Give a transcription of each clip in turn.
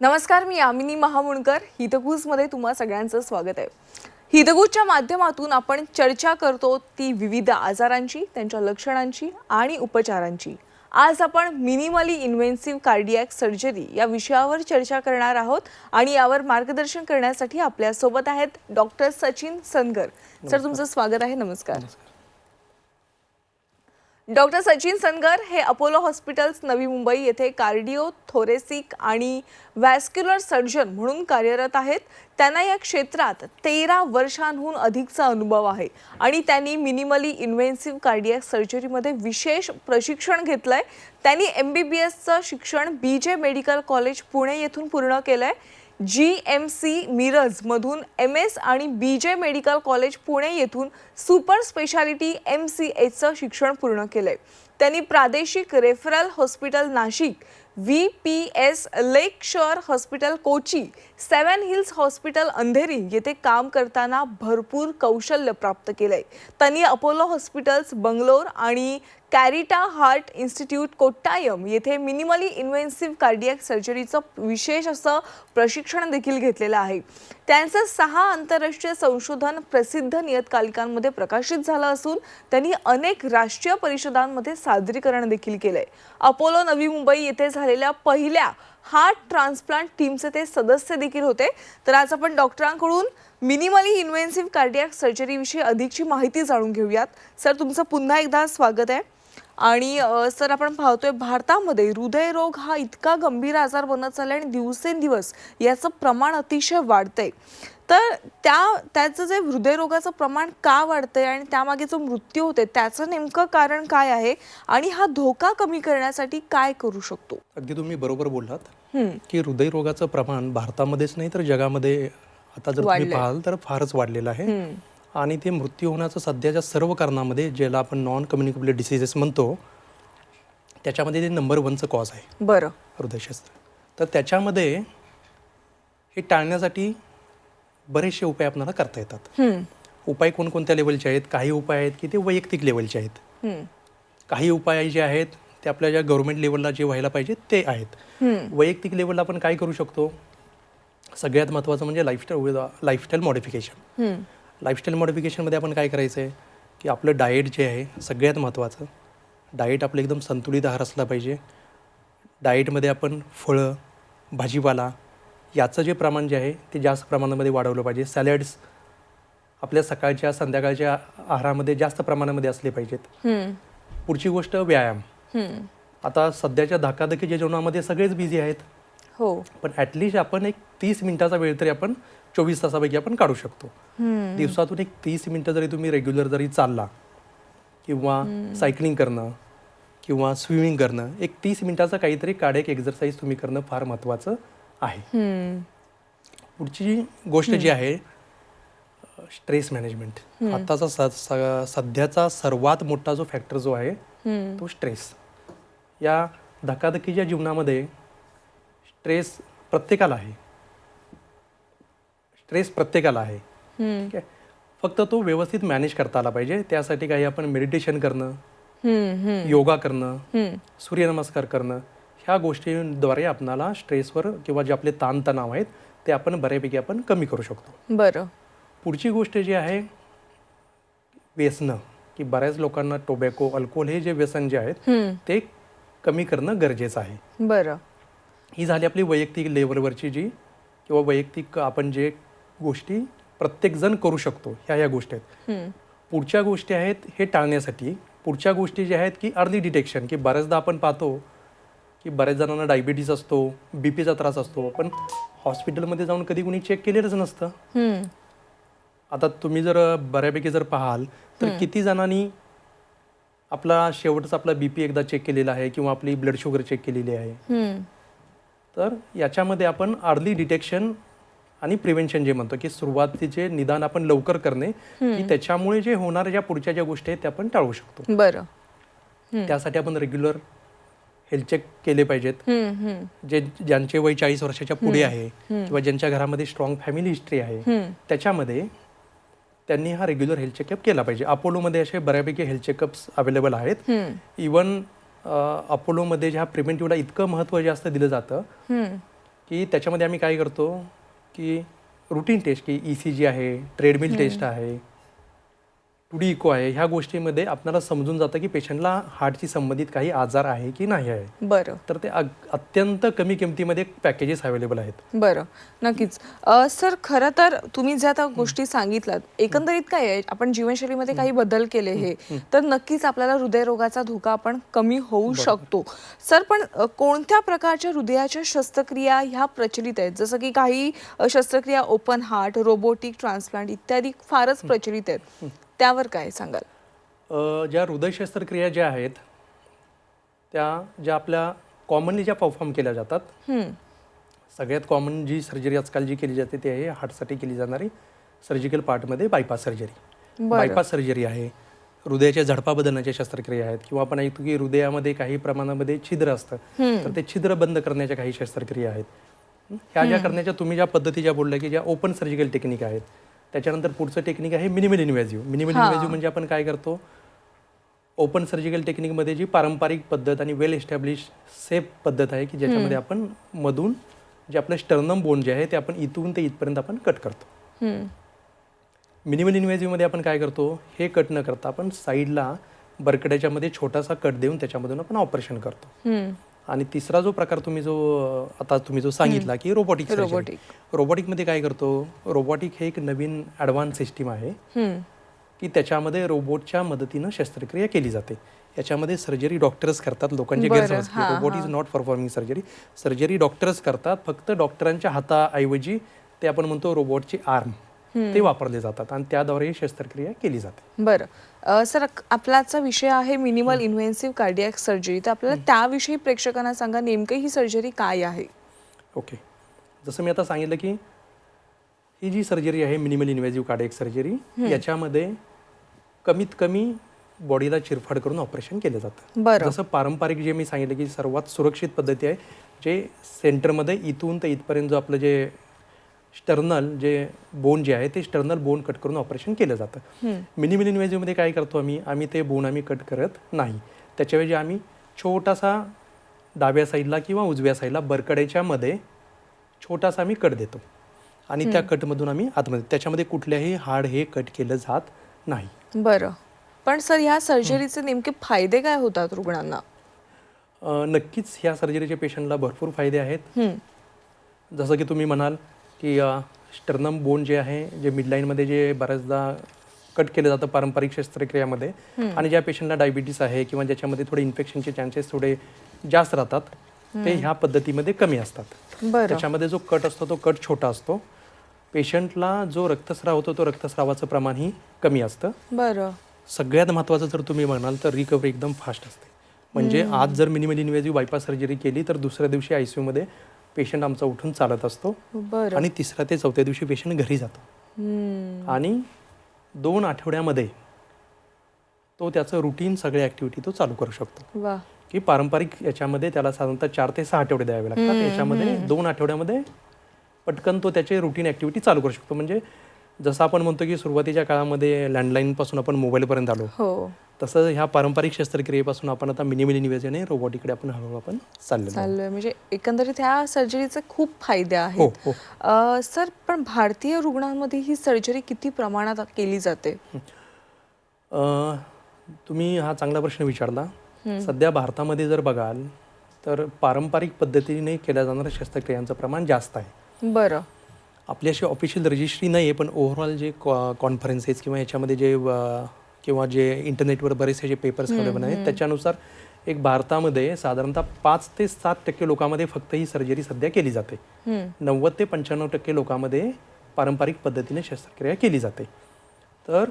नमस्कार, मी यामिनी महामुणकर. हितगुजमध्ये तुम्हा सगळ्यांचं स्वागत आहे. हितगुजच्या माध्यमातून आपण चर्चा करतो ती विविध आजारांची, त्यांच्या लक्षणांची आणि उपचारांची. आज आपण मिनिमली इन्व्हेन्सिव्ह कार्डियॅक सर्जरी या विषयावर चर्चा करणार आहोत आणि यावर मार्गदर्शन करण्यासाठी आपल्या सोबत आहेत डॉक्टर सचिन सनगर. सर, तुमचं स्वागत आहे. नमस्कार. डॉक्टर सचिन सनगर हे अपोलो हॉस्पिटल्स नवी मुंबई येथे कार्डिओ थोरेसिक आणि व्हॅस्क्युलर सर्जन म्हणून कार्यरत आहेत. त्यांना या क्षेत्रात 13 वर्षांहून अधिकचा अनुभव आहे आणि त्यांनी मिनिमली इन्व्हेन्सिव्ह कार्डियॅक सर्जरीमध्ये विशेष प्रशिक्षण घेतलंय. त्यांनी MBBSचं शिक्षण BJ मेडिकल कॉलेज पुणे येथून पूर्ण केलंय. GMC मिरज मधून MS आणि BJ मेडिकल कॉलेज पुणे येथून सुपर स्पेशालिटी MCHचं शिक्षण पूर्ण केलंय. त्यांनी प्रादेशिक referral hospital Nashik, VPS lake shore hospital Kochi, 7 hills hospital Andheri येथे काम करताना भरपूर कौशल्य प्राप्त केलंय. त्यांनी अपोलो हॉस्पिटल्स बंगलोर आणि कॅरिटा हार्ट इन्स्टिट्यूट कोट्टायम येथे मिनिमली इन्व्हेन्सिव्ह कार्डियॅक सर्जरीचं विशेष असं प्रशिक्षण देखील घेतलेलं आहे. त्यांचं 6 आंतरराष्ट्रीय संशोधन प्रसिद्ध नियतकालिकांमध्ये प्रकाशित झालं असून त्यांनी अनेक राष्ट्रीय परिषदांमध्ये सादरीकरण देखील केलंय. अपोलो नवी मुंबई येथे झालेल्या पहिल्या हार्ट ट्रान्सप्लांट टीमचे ते सदस्य देखील होते. तर आज आपण डॉक्टरांकडून मिनिमली इन्व्हेन्सिव्ह कार्डियॅक सर्जरी विषयी अधिकची माहिती जाणून घेऊयात. सर, तुमचं पुन्हा एकदा स्वागत आहे. आणि सर, आपण पाहतोय भारतामध्ये हृदयरोग हा इतका गंभीर आजार बनत चाललाय आणि दिवसेंदिवस याचं प्रमाण अतिशय वाढतंय. तर त्याचं जे हृदयरोगाचं प्रमाण का वाढतंय आणि त्यामागे जो मृत्यू होते त्याचं नेमकं कारण काय आहे आणि हा धोका कमी करण्यासाठी काय करू शकतो? अगदी तुम्ही बरोबर बोललात की हृदयरोगाचं प्रमाण भारतामध्येच नाही तर जगामध्ये आता जर तुम्ही पाहाल तर फारच वाढलेलं आहे. आणि ते मृत्यू होण्याचं सध्याच्या सर्व कारणामध्ये ज्याला आपण नॉन कम्युनिकेबल डिसीजेस म्हणतो त्याच्यामध्ये ते नंबर 1चं कॉज आहे. बरं. हृदयशास्त्र. तर त्याच्यामध्ये हे टाळण्यासाठी बरेचसे उपाय आपल्याला करता येतात. उपाय कोणकोणत्या लेवलचे आहेत? काही उपाय आहेत की ते वैयक्तिक लेवलचे आहेत. काही उपाय जे आहेत ते आपल्या ज्या गव्हर्नमेंट लेवलला जे व्हायला पाहिजे ते आहेत. वैयक्तिक लेवलला आपण काय करू शकतो? सगळ्यात महत्त्वाचं म्हणजे लाईफस्टाईल मॉडिफिकेशन. लाईफस्टाईल मॉडिफिकेशनमध्ये आपण काय करायचं आहे की आपलं डाएट जे आहे सगळ्यात महत्त्वाचं. डाएट आपलं एकदम संतुलित आहार असला पाहिजे. डाएटमध्ये आपण फळं, भाजीपाला याचं जे प्रमाण जे आहे ते जास्त प्रमाणामध्ये वाढवलं पाहिजे. सॅलड्स आपल्या सकाळच्या संध्याकाळच्या आहारामध्ये जास्त प्रमाणामध्ये असले पाहिजेत. पुढची गोष्ट व्यायाम. आता सध्याच्या धकाधकीच्या जीवनामध्ये सगळेच बिझी आहेत. हो. पण ॲटलिस्ट आपण एक 30 मिनिटाचा वेळ तरी आपण 24 तासापैकी आपण काढू शकतो. दिवसातून एक 30 मिनिटं जरी तुम्ही रेग्युलर जरी चालला किंवा सायकलिंग करणं किंवा स्विमिंग करणं, एक 30 मिनिटाचा काहीतरी कार्डियक एक्सरसाइज तुम्ही करणं फार महत्त्वाचं आहे. पुढची गोष्ट जी आहे स्ट्रेस मॅनेजमेंट. आताचा सध्याचा सर्वात मोठा जो फॅक्टर जो आहे तो स्ट्रेस. या धकाधकीच्या जीवनामध्ये स्ट्रेस प्रत्येकाला आहे. ठीक आहे. फक्त तो व्यवस्थित मॅनेज करता आला पाहिजे. त्यासाठी काही आपण मेडिटेशन करणं, योगा करणं, सूर्यनमस्कार करणं ह्या गोष्टींद्वारे आपणाला स्ट्रेसवर किंवा जे आपले ताणतणाव आहेत ते आपण बऱ्यापैकी आपण कमी करू शकतो. बरं. पुढची गोष्ट जी आहे व्यसनं, की बऱ्याच लोकांना टोबॅको, अल्कोहोल हे जे व्यसन जे आहेत ते कमी करणं गरजेचं आहे. बरं. ही झाली आपली वैयक्तिक लेवलवरची जी किंवा वैयक्तिक आपण जे गोष्टी प्रत्येकजण करू शकतो ह्या गोष्टी आहेत. पुढच्या गोष्टी आहेत हे टाळण्यासाठी. पुढच्या गोष्टी ज्या आहेत की अर्ली डिटेक्शन, की बऱ्याचदा आपण पाहतो की बऱ्याच जणांना डायबिटीस असतो, बीपीचा त्रास असतो, पण हॉस्पिटलमध्ये जाऊन कधी कुणी चेक केलेलंच नसतं. आता तुम्ही जर बऱ्यापैकी जर पाहाल तर किती जणांनी आपला शेवटचा आपला बीपी एकदा चेक केलेला आहे किंवा आपली ब्लड शुगर चेक केलेली आहे. तर याच्यामध्ये आपण अर्ली डिटेक्शन आणि प्रिव्हेन्शन जे म्हणतो की सुरुवातीचे निदान आपण लवकर करणे, की त्याच्यामुळे जे होणाऱ्या ज्या पुढच्या ज्या गोष्टी आहेत त्या आपण टाळू शकतो. बरं. त्यासाठी आपण रेग्युलर हेल्थ चेक केले पाहिजेत. ज्यांचे वय 40 वर्षाच्या पुढे आहे किंवा ज्यांच्या घरामध्ये स्ट्रॉंग फॅमिली हिस्ट्री आहे त्याच्यामध्ये त्यांनी हा रेग्युलर हेल्थ चेकअप केला पाहिजे. अपोलोमध्ये असे बऱ्यापैकी हेल्थ चेकअप्स अवेलेबल आहेत. इवन अपोलोमध्ये ज्या प्रिव्हेंटिव्हला इतकं महत्त्व जास्त दिलं जातं की त्याच्यामध्ये आम्ही काय करतो की रुटीन टेस्ट की ECG आहे, ट्रेडमिल टेस्ट आहे, 2D इको आहे, ह्या गोष्टीमध्ये आपल्याला समजून जातं की पेशंटला हार्टशी संबंधित काही आजार आहे की नाही आहे. बरं तर ते अत्यंत कमी किमतीमध्ये पॅकेजेस अवेलेबल आहेत. बरं नक्कीच. सर खरं तर तुम्ही ज्या त्या गोष्टी सांगितल्यात एकंदरीत काय आहे, आपण जीवनशैलीमध्ये काही बदल केले हे तर नक्कीच आपल्याला हृदयरोगाचा धोका आपण कमी होऊ शकतो. सर पण कोणत्या प्रकारच्या हृदयाच्या शस्त्रक्रिया ह्या प्रचलित आहेत, जसं की काही शस्त्रक्रिया ओपन हार्ट, रोबोटिक ट्रान्सप्लांट इत्यादी फारच प्रचलित आहेत, त्यावर काय सांगाल? ज्या हृदय शस्त्रक्रिया ज्या आहेत त्या ज्या आपल्या कॉमनली ज्या परफॉर्म केल्या जातात, सगळ्यात कॉमन जी सर्जरी आजकाल जी केली जाते ती आहे हार्टसाठी केली जाणारी सर्जिकल पार्टमध्ये बायपास सर्जरी. बायपास सर्जरी आहे, हृदयाच्या झडपा बदलण्याच्या शस्त्रक्रिया आहेत, किंवा आपण ऐकतो की हृदयामध्ये काही प्रमाणामध्ये छिद्र असतं तर ते छिद्र बंद करण्याच्या काही शस्त्रक्रिया आहेत. ह्या ज्या करण्याच्या तुम्ही ज्या पद्धती ज्या बोलल्या की ज्या ओपन सर्जिकल टेक्निक आहेत, त्याच्यानंतर पुढचं टेक्निक आहे मिनिमल इन्व्हेजिव्ह. मिनिमल इन्व्हेजिव्ह म्हणजे आपण काय करतो, ओपन सर्जिकल टेक्निकमध्ये जी पारंपरिक पद्धत आणि वेल एस्टॅब्लिश सेफ पद्धत आहे की ज्याच्यामध्ये आपण मधून जे आपलं स्टर्नम बोन जे आहे ते आपण इथून ते इथपर्यंत आपण कट करतो. मिनिमल इन्व्हेजिव्हमध्ये आपण काय करतो, हे कट न करता आपण साईडला बरकड्याच्या मध्ये छोटासा कट देऊन त्याच्यामधून आपण ऑपरेशन करतो. आणि तिसरा जो प्रकार तुम्ही जो सांगितला की रोबोटिक सर्जरी, रोबोटिकमध्ये काय करतो, रोबोटिक हे एक नवीन ॲडव्हान्स सिस्टीम आहे की त्याच्यामध्ये रोबोटच्या मदतीनं शस्त्रक्रिया केली जाते. याच्यामध्ये सर्जरी डॉक्टर्स करतात, लोकांची गैरसमज की robot is not performing surgery. Surgery doctors करतात, फक्त डॉक्टरांच्या हाताऐवजी ते आपण म्हणतो रोबोटची आर्म ते वापरले जातात आणि त्याद्वारे ही शस्त्रक्रिया केली जाते. बरं सर, आपलाचा विषय आहे मिनिमल इन्व्हेन्सिव्ह कार्डियक सर्जरी, तर आपल्याला त्याविषयी प्रेक्षकांना सांगा नेमकं ही सर्जरी काय आहे? ओके, जसं मी आता सांगितलं की ही जी सर्जरी आहे मिनिमल इन्व्हेजिव्ह कार्डियक सर्जरी, याच्यामध्ये कमीत कमी बॉडीला चिरफाड करून ऑपरेशन केलं जातं. जसं पारंपरिक जे मी सांगितलं की सर्वात सुरक्षित पद्धती आहे, जे सेंटरमध्ये इथून ते इथपर्यंत जो आपलं जे स्टर्नल जे बोन जे आहे ते स्टर्नल बोन कट करून ऑपरेशन केलं जातं. मिनिमल इन्व्हेजिव्हमध्ये काय करतो आम्ही ते बोन आम्ही कट करत नाही. त्याच्याऐवजी आम्ही छोटासा डाव्या साईडला किंवा उजव्या साईडला बरकड्याच्या मध्ये छोटासा आम्ही कट देतो आणि त्या कटमधून आम्ही आतमध्ये, त्याच्यामध्ये कुठल्याही हाड हे कट केलं जात नाही. बरं, पण सर ह्या सर्जरीचे नेमके फायदे काय होतात रुग्णांना? नक्कीच ह्या सर्जरीचे पेशंटला भरपूर फायदे आहेत. जसं की तुम्ही म्हणाल की स्टर्नम बोन जे आहे, जे मिडलाईनमध्ये जे बऱ्याचदा कट केलं जातं पारंपरिक शस्त्रक्रियामध्ये, आणि ज्या पेशंटला डायबिटीस आहे किंवा ज्याच्यामध्ये थोडे इन्फेक्शनचे चान्सेस थोडे जास्त राहतात ते ह्या पद्धतीमध्ये कमी असतात. त्याच्यामध्ये जो कट असतो तो कट छोटा असतो. पेशंटला जो रक्तस्राव होतो तो रक्तस्रावाचं प्रमाणही कमी असतं. बरं, सगळ्यात महत्त्वाचं जर तुम्ही म्हणाल तर रिकव्हरी एकदम फास्ट असते. म्हणजे आज जर मिनिमल इन्व्हेजिव्ह बायपास सर्जरी केली तर दुसऱ्या दिवशी ICU मध्ये पेशंट आमचा उठून चालत असतो आणि तिसऱ्या ते चौथ्या दिवशी पेशंट घरी जातो. आणि 2 आठवड्यामध्ये तो त्याचं रुटीन सगळे ऍक्टिव्हिटी तो चालू करू शकतो. की पारंपरिक याच्यामध्ये त्याला साधारणतः 4 ते 6 आठवडे द्यावे लागतात. याच्यामध्ये 2 आठवड्यामध्ये पटकन तो त्याचे रुटीन ऍक्टिव्हिटी चालू करू शकतो. म्हणजे जसं आपण म्हणतो की सुरुवातीच्या काळामध्ये लँडलाईन पासून आपण मोबाईलपर्यंत आलो, तसं ह्या पारंपरिक शस्त्रक्रियेपासून आपण आता मिनिमल इन्व्हेजिव्ह आणि रोबोटिकडे आपण हळूहळू आपण चाललोय. म्हणजे एकंदरीत ह्या सर्जरीचे खूप फायदे आहेत. सर पण भारतीय रुग्णांमध्ये ही सर्जरी किती प्रमाणात केली जाते? तुम्ही हा चांगला प्रश्न विचारला. सध्या भारतामध्ये जर बघाल तर पारंपरिक पद्धतीने केल्या जाणाऱ्या शस्त्रक्रियांचं प्रमाण जास्त आहे. बरं, आपली अशी ऑफिशियल रजिस्ट्री नाही आहे, पण ओव्हरऑल जे कॉन्फरन्सेस किंवा याच्यामध्ये जे इंटरनेटवर बरेचसे जे पेपर्स अवेलेबल आहेत त्याच्यानुसार एक भारतामध्ये साधारणतः 5 ते 7% लोकांमध्ये फक्त ही सर्जरी सध्या केली जाते. 90 ते 95% लोकांमध्ये पारंपरिक पद्धतीने शस्त्रक्रिया केली जाते. तर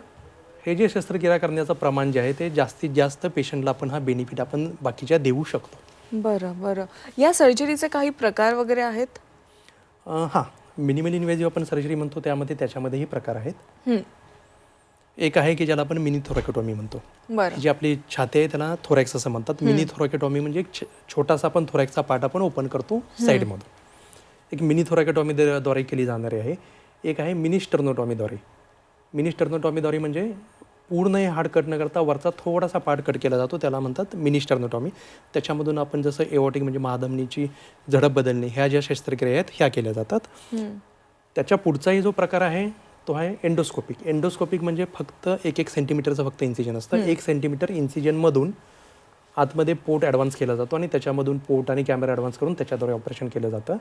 हे जे शस्त्रक्रिया करण्याचं प्रमाण जे आहे ते जास्तीत जास्त पेशंटला आपण हा बेनिफिट आपण बाकीच्या देऊ शकतो. बरं, या सर्जरीचे काही प्रकार वगैरे आहेत? हां, मिनिमल इन्व्हेजिव्ह आपण सर्जरी म्हणतो त्याच्यामध्येही प्रकार आहेत. एक आहे की ज्याला आपण मिनी थोरॅकेटॉमी म्हणतो. जी आपली छाती आहे त्याला थोरॅक्स असं म्हणतात. मिनी थोरॅकेटॉमी म्हणजे एक छोटासा आपण थोरॅक्सचा पार्ट आपण ओपन करतो साईडमधून. एक मिनी थोरॅकेटॉमी द्वारे केली जाणारी आहे. एक आहे मिनी स्टर्नोटॉमीद्वारे. मिनी स्टर्नोटॉमीद्वारे म्हणजे पूर्ण हे हाड कट न करता वरचा थोडासा पार्ट कट केला जातो, त्याला म्हणतात मिनी स्टर्नोटॉमी. त्याच्यामधून आपण जसं एओर्टिक म्हणजे महाधमनीची झडप बदलणे ह्या ज्या शस्त्रक्रिया आहेत ह्या केल्या जातात. त्याच्या पुढचाही जो प्रकार आहे तो आहे एंडोस्कोपिक. एंडोस्कोपिक म्हणजे फक्त 1 सेंटीमीटरचं फक्त इन्सिजन असतं. 1 सेंटीमीटर इन्सिजनमधून आतमध्ये पोट ॲडव्हान्स केला जातो आणि त्याच्यामधून पोट आणि कॅमेरा ॲडव्हान्स करून त्याच्याद्वारे ऑपरेशन केलं जातं.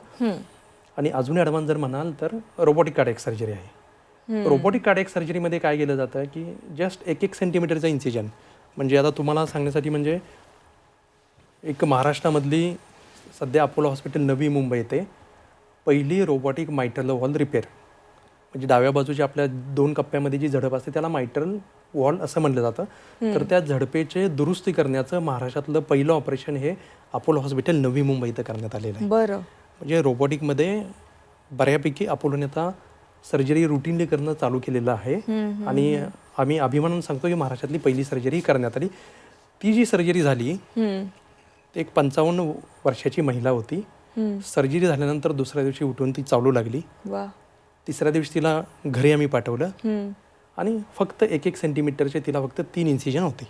आणि अजून ॲडव्हान्स जर म्हणाल तर रोबोटिक कार्डियक सर्जरी आहे. रोबोटिक कार्डियक सर्जरीमध्ये काय केलं जातं की जस्ट 1 सेंटीमीटरचं इन्सिजन, म्हणजे आता तुम्हाला सांगण्यासाठी म्हणजे एक महाराष्ट्रामधली सध्या अपोलो हॉस्पिटल नवी मुंबई येथे पहिली रोबोटिक मायटरल वॉल रिपेअर, म्हणजे डाव्या बाजूच्या आपल्या 2 कप्प्यामध्ये जी झडप असते त्याला मायटरल वॉल असं म्हणलं जातं. तर त्या झडपेचे दुरुस्ती करण्याचं महाराष्ट्रातलं पहिलं ऑपरेशन हे अपोलो हॉस्पिटल नवी मुंबई इथं करण्यात आलेलं आहे. बरं. म्हणजे रोबोटिकमध्ये बऱ्यापैकी अपोलोने आता सर्जरी रुटीनली करणं चालू केलेलं आहे. आणि आम्ही अभिमानानं सांगतो की महाराष्ट्रातली पहिली सर्जरी करण्यात आली. ती जी सर्जरी झाली ती एक 55 वर्षाची महिला होती. सर्जरी झाल्यानंतर दुसऱ्या दिवशी उठून ती चालू लागली. तिसऱ्या दिवशी तिला घरी आम्ही पाठवलं आणि फक्त 1 सेंटीमीटरचे तिला फक्त 3 इन्सिजन होते.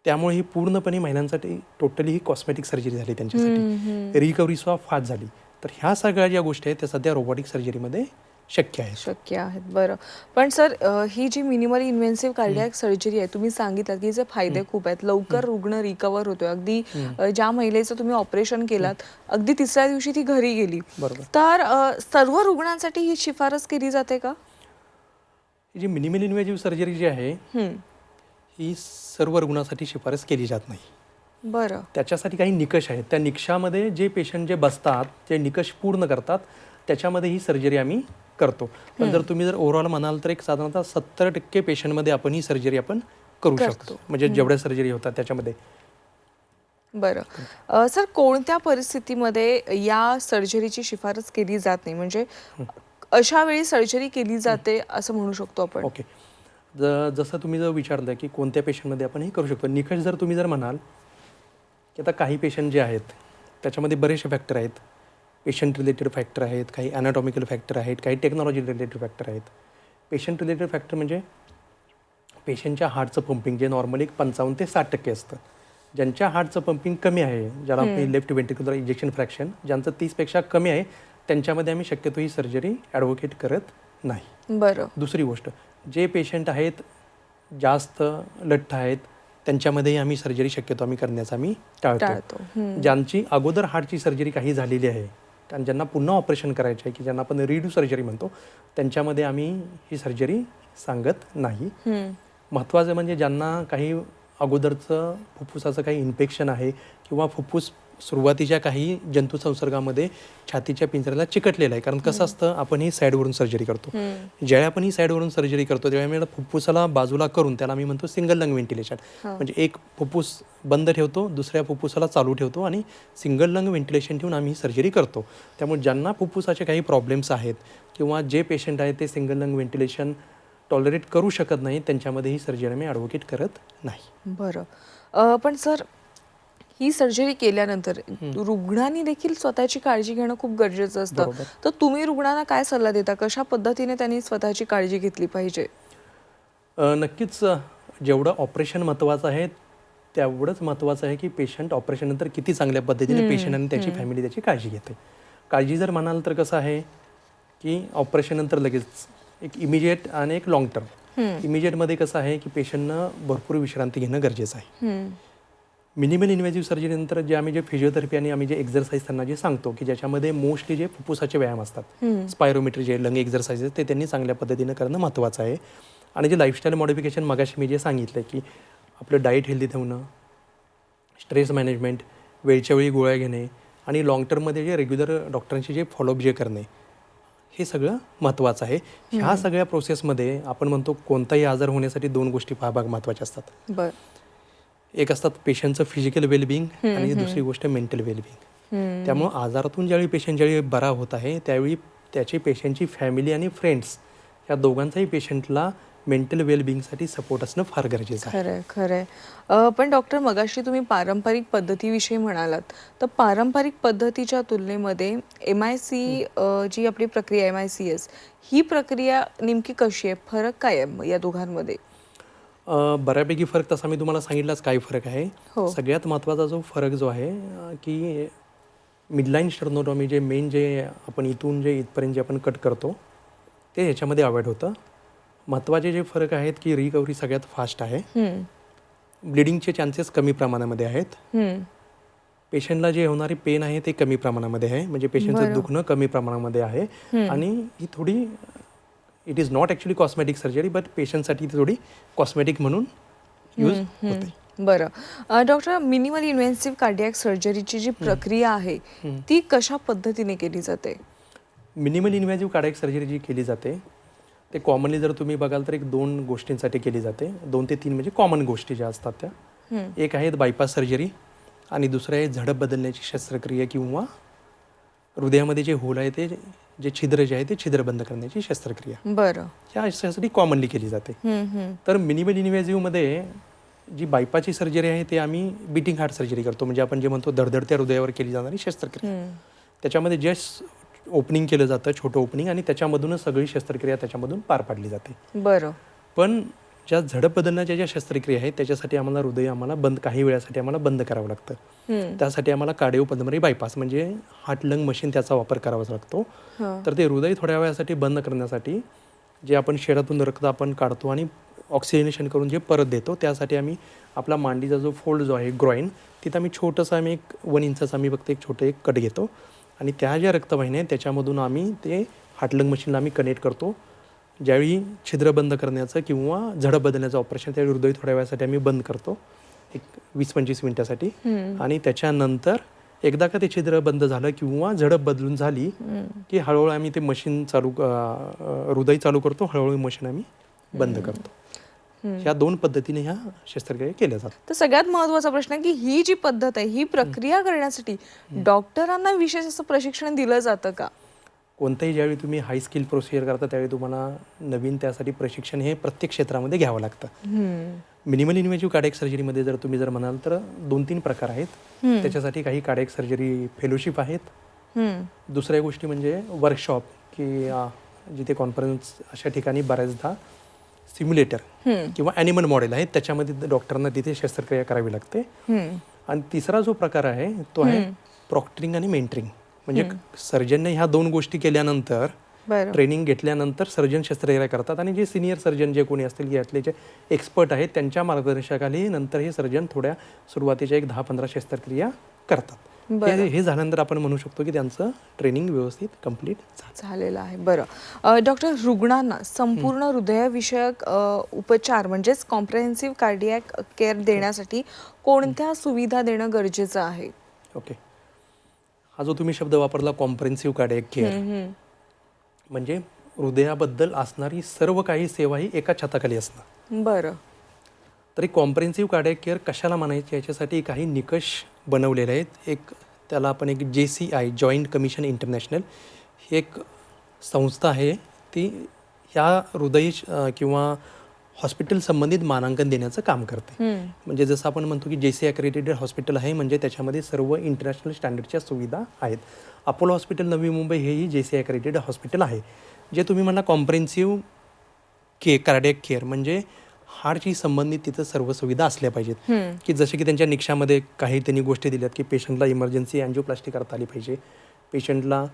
त्यामुळे ही पूर्णपणे महिलांसाठी टोटली ही कॉस्मेटिक सर्जरी झाली, त्यांच्यासाठी रिकव्हरी सुद्धा फास्ट झाली. तर ह्या सगळ्या ज्या गोष्टी आहेत त्या सध्या रोबोटिक सर्जरीमध्ये शक्य आहेत. बरं. पण सर, ही जी मिनिमली इन्व्हेन्सिव्ह कार्डियक सर्जरी आहे, तुम्ही सांगितलं की जे फायदे खूप आहेत, लवकर रुग्ण रिकवर होतोय. अगदी ज्या महिलेचं तुम्ही ऑपरेशन केलात अगदी तिसऱ्या दिवशी ती घरी गेली. बरोबर. तर सर्व रुग्णांसाठी ही शिफारस केली जाते का? जी मिनिमल इन्व्हेजिव्ह सर्जरी जी आहे ही सर्व रुग्णासाठी शिफारस केली जात नाही. बरं. त्याच्यासाठी काही निकष आहेत. त्या निकषामध्ये जे पेशंट जे बसतात ते निकष पूर्ण करतात त्याच्यामध्ये ही सर्जरी आम्ही करतो. पण जर तुम्ही ओव्हरऑल म्हणाल तर एक साधारणतः 70% पेशंटमध्ये आपण ही सर्जरी आपण करू शकतो, म्हणजे जेवढ्या सर्जरी होतात त्याच्यामध्ये. बरं. सर, कोणत्या परिस्थितीमध्ये या सर्जरीची शिफारस केली जात नाही, म्हणजे अशा वेळी सर्जरी केली जाते असं म्हणू शकतो आपण? ओके. जसं तुम्ही जर विचारलं की कोणत्या पेशंटमध्ये आपण हे करू शकतो, निकष जर तुम्ही जर म्हणाल की आता काही पेशंट जे आहेत त्याच्यामध्ये बरेचसे फॅक्टर आहेत. पेशंट रिलेटेड फॅक्टर आहेत, काही ॲनाटॉमिकल फॅक्टर आहेत, काही टेक्नॉलॉजी रिलेटेड फॅक्टर आहेत. पेशंट रिलेटेड फॅक्टर म्हणजे पेशंटच्या हार्टचं पंपिंग जे नॉर्मली 55 ते 60% असतं. ज्यांच्या हार्टचं पंपिंग कमी आहे, ज्याला आपण लेफ्ट व्हेंट्रिक्युलर इजेक्शन फ्रॅक्शन ज्यांचं 30पेक्षा कमी आहे, त्यांच्यामध्ये आम्ही शक्यतो ही सर्जरी ॲडव्होकेट करत नाही. बरं. दुसरी गोष्ट, जे पेशंट आहेत जास्त लठ्ठ आहेत त्यांच्यामध्येही आम्ही सर्जरी शक्यतो आम्ही करण्याचा आम्ही टाळतो. ज्यांची अगोदर हार्टची सर्जरी काही झालेली आहे आणि ज्यांना पुन्हा ऑपरेशन करायचं आहे की ज्यांना आपण रिडू सर्जरी म्हणतो, त्यांच्यामध्ये आम्ही ही सर्जरी सांगत नाही. महत्त्वाचं म्हणजे ज्यांना काही अगोदरचं फुफ्फुसाचं काही इन्फेक्शन आहे किंवा फुफ्फुस सुरुवातीच्या काही जंतुसंसर्गामध्ये छातीच्या पिंजऱ्याला चिकटलेलं आहे. कारण कसं असतं, आपण ही साईडवरून सर्जरी करतो. ज्यावेळी आपण ही साईडवरून सर्जरी करतो त्यावेळी आम्ही फुफ्फुसाला बाजूला करून त्याला आम्ही म्हणतो सिंगल लंग व्हेंटिलेशन. म्हणजे एक फुफ्फुस बंद ठेवतो, दुसऱ्या फुफ्फुसाला चालू ठेवतो आणि सिंगल लंग व्हेंटिलेशन ठेवून आम्ही ही सर्जरी करतो. त्यामुळे ज्यांना फुफ्फुसाचे काही प्रॉब्लेम्स आहेत किंवा जे पेशंट आहेत ते सिंगल लंग व्हेंटिलेशन टॉलरेट करू शकत नाही, त्यांच्यामध्ये ही सर्जरी आम्ही ॲडव्होकेट करत नाही. बरं. पण सर, ही सर्जरी केल्यानंतर रुग्णांनी देखील स्वतःची काळजी घेणं खूप गरजेचं असतं. तर तुम्ही रुग्णांना काय सल्ला देता, कशा पद्धतीने त्यांनी स्वतःची काळजी घेतली पाहिजे? नक्कीच जेवढं ऑपरेशन महत्त्वाचं आहे तेवढंच महत्त्वाचं आहे की पेशंट ऑपरेशननंतर किती चांगल्या पद्धतीने पेशंट आणि त्याची फॅमिली त्याची काळजी घेते. काळजी जर म्हणाल तर कसं आहे की ऑपरेशननंतर लगेच एक इमिजिएट आणि एक लॉंग टर्म. इमिजिएटमध्ये कसं आहे की पेशंटनं भरपूर विश्रांती घेणं गरजेचं आहे. मिनिमल इन्व्हेजिव्ह सर्जरीनंतर जे आम्ही फिजिओथेरपी आणि आम्ही जे एक्झरसाईज त्यांना जे सांगतो की ज्याच्यामध्ये मोस्टली जे फुफ्फुसाचे व्यायाम असतात, स्पायरोमेट्री जे लंग एक्झरसाइजेस ते त्यांनी चांगल्या पद्धतीनं करणं महत्त्वाचं आहे. आणि जे लाईफस्टाईल मॉडिफिकेशन मगाशी मी जे सांगितलं की आपलं डाईट हेल्दी ठेवणं, स्ट्रेस मॅनेजमेंट, वेळच्या वेळी गोळ्या घेणे आणि लाँग टर्ममध्ये जे रेग्युलर डॉक्टरांशी जे फॉलोअप जे करणे, हे सगळं महत्त्वाचं आहे. ह्या सगळ्या प्रोसेसमध्ये आपण म्हणतो कोणताही आजार होण्यासाठी 2 गोष्टी भाग महत्त्वाच्या असतात. एक असतात पेशंटचं फिजिकल वेलबिंग आणि दुसरी गोष्ट मेंटल वेलबिंग. त्यामुळं आजारातून ज्यावेळी बरा होत आहे त्यावेळी त्याची पेशंटची फॅमिली आणि फ्रेंड्स या दोघांचाही पेशंटला मेंटल वेलबिंगसाठी सपोर्ट असणं फार गरजेचं आहे. खरंय. पण डॉक्टर, मगाशी तुम्ही पारंपरिक पद्धतीविषयी म्हणालात, तर पारंपरिक पद्धतीच्या तुलनेमध्ये MIC जी आपली प्रक्रिया MICS, ही प्रक्रिया नेमकी कशी आहे, फरक काय आहे या दोघांमध्ये? बऱ्यापैकी फरक तसा मी तुम्हाला सांगितलाच काय फरक आहे. हो. सगळ्यात महत्त्वाचा जो फरक जो आहे की मिडलाईन स्टर्नोटॉमी जे मेन जे आपण इथून जे इथपर्यंत जे आपण कट करतो ते ह्याच्यामध्ये अवॉइड होतं. महत्त्वाचे जे फरक आहेत की रिकव्हरी सगळ्यात फास्ट आहे. ब्लिडिंगचे चान्सेस कमी प्रमाणामध्ये आहेत. पेशंटला जे होणारी पेन आहे ते कमी प्रमाणामध्ये आहे. म्हणजे पेशंटचं दुखणं कमी प्रमाणामध्ये आहे. आणि ही थोडी it is not actually cosmetic surgery but पेशंटसाठी ती थोडी कॉस्मेटिक म्हणून यूज होते. बरं डॉक्टर, मिनिमल इन्व्हेन्सिव्ह कार्डियक सर्जरीची जी प्रक्रिया आहे ती कशा पद्धतीने केली जाते? मिनिमल इन्व्हेजिव्ह कार्डियक सर्जरी जी केली जाते ते कॉमनली जर तुम्ही बघाल तर 2 गोष्टींसाठी केली जाते. 2 ते 3 म्हणजे कॉमन गोष्टी ज्या असतात त्या. एक आहेत बायपास सर्जरी आणि दुसरं आहे झडप बदलण्याची शस्त्रक्रिया किंवा हृदयामध्ये जे होल आहे ते जे छिद्र जे आहे ते छिद्र बंद करण्याची शस्त्रक्रिया. बरं. ह्यासाठी कॉमनली केली जाते. तर मिनिमल इन्व्हेजिव्हमध्ये जी बायपासची सर्जरी आहे ते आम्ही बीटिंग हार्ट सर्जरी करतो. म्हणजे आपण जे म्हणतो धडधडत्या हृदयावर केली जाणारी शस्त्रक्रिया. त्याच्यामध्ये जस्ट ओपनिंग केलं जातं, छोटं ओपनिंग, आणि त्याच्यामधूनच सगळी शस्त्रक्रिया त्याच्यामधून पार पाडली जाते. बरं. पण ज्या झडप बदलण्याच्या ज्या शस्त्रक्रिया आहेत त्याच्यासाठी आम्हाला हृदय बंद काही वेळासाठी आम्हाला बंद करावं लागतं. त्यासाठी आम्हाला कार्डिओपल्मनरी बायपास म्हणजे हार्ट लंग मशीन त्याचा वापर करावा लागतो. तर ते हृदय थोड्या वेळासाठी बंद करण्यासाठी जे आपण शेडातून रक्त आपण काढतो आणि ऑक्सिजनेशन करून जे परत देतो त्यासाठी आम्ही आपला मांडीचा जो फोल्ड जो आहे ग्रॉइन तिथं आम्ही छोटंसं आम्ही 1 इंचाचं आम्ही फक्त एक छोटं कट घेतो आणि त्या ज्या रक्तवाहिन्या आहेत त्याच्यामधून आम्ही ते हार्टलंग मशीनला आम्ही कनेक्ट करतो. ज्यावेळी छिद्र बंद करण्याचं किंवा झडप बदलण्याचं ऑपरेशन त्यावेळी हृदय थोड्या वेळासाठी आम्ही बंद करतो, एक 20-25 मिनिटासाठी. आणि त्याच्यानंतर एकदा का ते छिद्र बंद झालं किंवा झडप बदलून झाली की हळूहळू आम्ही ते मशीन हृदय चालू करतो, हळूहळू मशीन आम्ही बंद करतो. ह्या 2 पद्धतीने ह्या शस्त्रक्रिया केल्या जातात. तर सगळ्यात महत्त्वाचा प्रश्न आहे की ही जी पद्धत आहे ही प्रक्रिया करण्यासाठी डॉक्टरांना विशेष असं प्रशिक्षण दिलं जातं का? कोणत्याही ज्यावेळी तुम्ही हाय स्किल प्रोसिजर करता त्यावेळी तुम्हाला नवीन त्यासाठी प्रशिक्षण हे प्रत्येक क्षेत्रामध्ये घ्यावं लागतं. मिनिमल इन्व्हेजिव्ह कार्डियक सर्जरीमध्ये जर तुम्ही जर म्हणाल तर 2-3 प्रकार आहेत. त्याच्यासाठी काही कार्डियक सर्जरी फेलोशिप आहेत. दुसऱ्या गोष्टी म्हणजे वर्कशॉप की जिथे कॉन्फरन्स अशा ठिकाणी बऱ्याचदा सिम्युलेटर किंवा ॲनिमल मॉडेल आहेत त्याच्यामध्ये डॉक्टरांना तिथे शस्त्रक्रिया करावी लागते. आणि तिसरा जो प्रकार आहे तो आहे प्रॉक्टरिंग आणि मेंटरिंग. म्हणजे सर्जनने ह्या 2 गोष्टी केल्यानंतर ट्रेनिंग घेतल्यानंतर सर्जन शस्त्रक्रिया करतात आणि जे सिनियर सर्जन जे कोणी असतील यातले जे एक्सपर्ट आहेत त्यांच्या मार्गदर्शनाखाली नंतर हे सर्जन थोड्या सुरुवातीच्या 10-15 शस्त्रक्रिया करतात. हे झाल्यानंतर आपण म्हणू शकतो की त्यांचं ट्रेनिंग व्यवस्थित कंप्लीट झालेलं आहे. बरं डॉक्टर, रुग्णांना संपूर्ण हृदयविषयक उपचार म्हणजेच कॉम्प्रेहेन्सिव्ह कार्डियक केअर देण्यासाठी कोणत्या सुविधा देणं गरजेचं आहे? ओके, हा जो तुम्ही शब्द वापरला कॉम्प्रेहेन्सिव्ह कार्डियक केअर म्हणजे हृदयाबद्दल असणारी सर्व काही सेवा ही एका छताखाली असणार. बरं. तरी कॉम्प्रेहेन्सिव्ह कार्डियक केअर कशाला म्हणायचे याच्यासाठी काही निकष बनवलेले आहेत. एक त्याला आपण एक JCI जॉईंट कमिशन इंटरनॅशनल ही एक संस्था आहे. ती ह्या हृदय किंवा हॉस्पिटल संबंधित मानांकन देण्याचं काम करते. म्हणजे जसं आपण म्हणतो की JCI अक्रेडिटेड हॉस्पिटल आहे म्हणजे त्याच्यामध्ये सर्व इंटरनॅशनल स्टँडर्डच्या सुविधा आहेत. अपोलो हॉस्पिटल नवी मुंबई हेही JCI अक्रेडिटेड हॉस्पिटल आहे. जे तुम्ही म्हणला कॉम्प्रेहेन्सिव्ह कार्डियक केअर म्हणजे हार्टशी संबंधित तिथं सर्व सुविधा असल्या पाहिजेत. की जसे की त्यांच्या निकषामध्ये काही त्यांनी गोष्टी दिल्यात की पेशंटला इमर्जन्सी अँजिओप्लास्टी करता आली पाहिजे, पेशंटला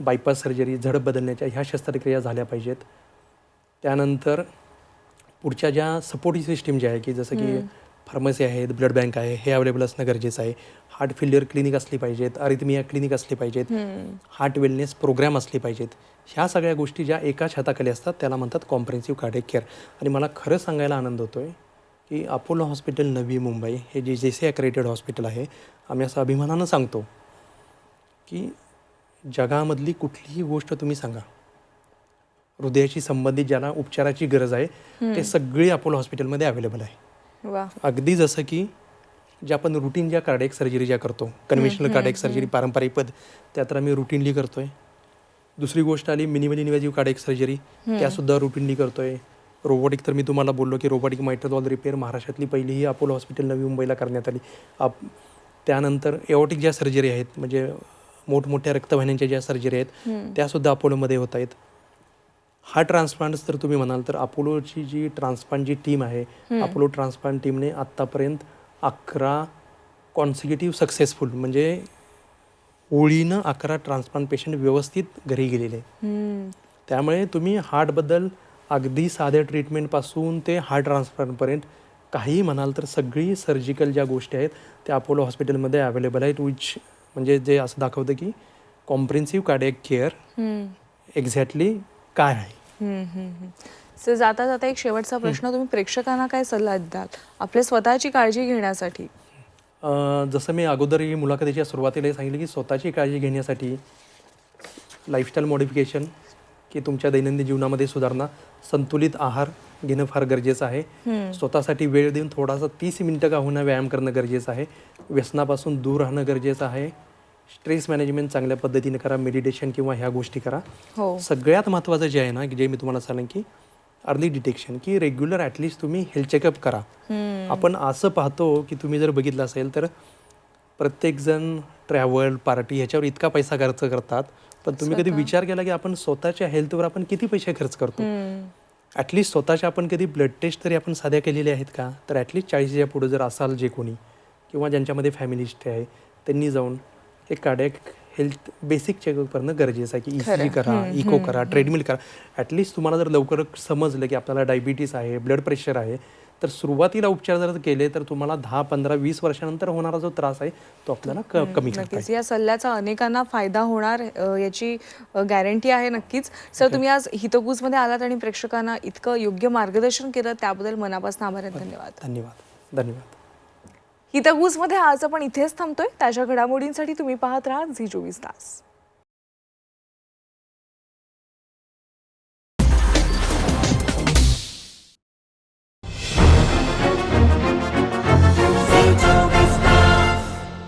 बायपास सर्जरी झडप बदलण्याच्या ह्या शस्त्रक्रिया झाल्या पाहिजेत. त्यानंतर पुढच्या ज्या सपोर्टिव्ह सिस्टीम ज्या आहे की जसं की फार्मसी आहेत, ब्लड बँक आहे, हे अवेलेबल असणं गरजेचं आहे. हार्ट फेल्युअर क्लिनिक असली पाहिजेत, अरिथमिया क्लिनिक असली पाहिजेत, हार्ट वेलनेस प्रोग्राम असले पाहिजेत. ह्या सगळ्या गोष्टी ज्या एका छताखाली असतात त्याला म्हणतात कॉम्प्रेहेन्सिव्ह कार्डियक केअर. आणि मला खरं सांगायला आनंद होतो आहे की अपोलो हॉस्पिटल नवी मुंबई हे जे JCI अक्रेडिटेड हॉस्पिटल आहे, आम्ही असं अभिमानानं सांगतो की जगामधली कुठलीही गोष्ट तुम्ही सांगा हृदयाशी संबंधित ज्याला उपचाराची गरज आहे ते सगळी अपोलो हॉस्पिटलमध्ये अवेलेबल आहे. अगदी जसं की जे आपण रुटीन ज्या कार्डियक सर्जरी ज्या करतो, कन्व्हेन्शनल कार्डियक सर्जरी पारंपरिक पद त्या तर आम्ही रुटीनली करतोय. दुसरी गोष्ट आली मिनिमल इन्व्हेजिव्ह कार्डियक सर्जरी, त्यासुद्धा रुटीनली करतोय. रोबोटिक तर मी तुम्हाला बोललो की रोबोटिक मायट्रल वॉल्व रिपेअर महाराष्ट्रातली पहिली ही अपोलो हॉस्पिटल नवी मुंबईला करण्यात आली. त्यानंतर एओटिक ज्या सर्जरी आहेत म्हणजे मोठमोठ्या रक्तवाहिन्यांच्या ज्या सर्जरी आहेत त्यासुद्धा अपोलोमध्ये होत आहेत. हार्ट ट्रान्सप्लांट जर तुम्ही म्हणाल तर अपोलोची जी ट्रान्सप्लांट जी टीम आहे, अपोलो ट्रान्सप्लांट टीमने आत्तापर्यंत 11 कॉन्सिक्युटिव्ह सक्सेसफुल म्हणजे ओळीनं 11 ट्रान्सप्लांट पेशंट व्यवस्थित घरी गेलेले. त्यामुळे तुम्ही हार्टबद्दल अगदी साध्या ट्रीटमेंटपासून ते हार्ट ट्रान्सप्लांटपर्यंत काही म्हणाल तर सगळी सर्जिकल ज्या गोष्टी आहेत त्या अपोलो हॉस्पिटलमध्ये अवेलेबल आहेत. विच म्हणजे जे असं दाखवतं की कॉम्प्रिहेन्सिव्ह कार्डियक केअर एक्झॅक्टली काय आहे. सर, जाता जाता एक शेवटचा प्रश्न, तुम्ही प्रेक्षकांना काय सल्ला द्याल आपल्या स्वतःची काळजी घेण्यासाठी? जसं मी अगोदर मुलाखतीच्या सुरुवातीला सांगितलं की स्वतःची काळजी घेण्यासाठी लाईफस्टाईल मॉडिफिकेशन, की तुमच्या दैनंदिन जीवनामध्ये सुधारणा, संतुलित आहार घेणं फार गरजेचं आहे. स्वतःसाठी वेळ देऊन थोडासा 30 मिनिटं का होईना व्यायाम करणं गरजेचं आहे. व्यसनापासून दूर राहणं गरजेचं आहे. स्ट्रेस मॅनेजमेंट चांगल्या पद्धतीने करा, मेडिटेशन किंवा ह्या गोष्टी करा. सगळ्यात महत्त्वाचं जे आहे ना, जे मी तुम्हाला सांगेन की अर्ली डिटेक्शन, की रेग्युलर ॲटलिस्ट तुम्ही हेल्थ चेकअप करा. आपण असं पाहतो की तुम्ही जर बघितलं असेल तर प्रत्येकजण ट्रॅव्हल पार्टी ह्याच्यावर इतका पैसा खर्च करतात, पण तुम्ही कधी विचार केला की आपण स्वतःच्या हेल्थवर आपण किती पैसे खर्च करतो? ॲटलिस्ट स्वतःच्या आपण कधी ब्लड टेस्ट तरी आपण साध्या केलेल्या आहेत का? तर ॲटलिस्ट 40च्या पुढे जर असाल जे कोणी किंवा ज्यांच्यामध्ये फॅमिली हिस्ट्री आहे त्यांनी जाऊन एक कार्डियक हेल्थ बेसिक चेकअप करणं गरजेचं आहे. की ECG करा, इको करा, ट्रेडमिल करा. ॲटलिस्ट तुम्हाला जर लवकर समजलं की आपल्याला डायबिटीस आहे, ब्लड प्रेशर आहे, तर सुरुवातीला उपचार जर केले तर तुम्हाला 10, 15, 20 वर्षानंतर होणारा जो त्रास आहे तो आपल्याला कमी करता येईल. या सल्ल्याचा अनेकांना फायदा होणार याची गॅरंटी आहे नक्कीच. सर, तुम्ही आज हितगुजमध्ये आलात आणि प्रेक्षकांना इतकं योग्य मार्गदर्शन केलं त्याबद्दल मनापासून आभार आणि धन्यवाद. धन्यवाद. हितगुजमध्ये आज आपण इथेच थांबतोय. ताज्या घडामोडींसाठी तुम्ही पाहत राहा झी 24 तास.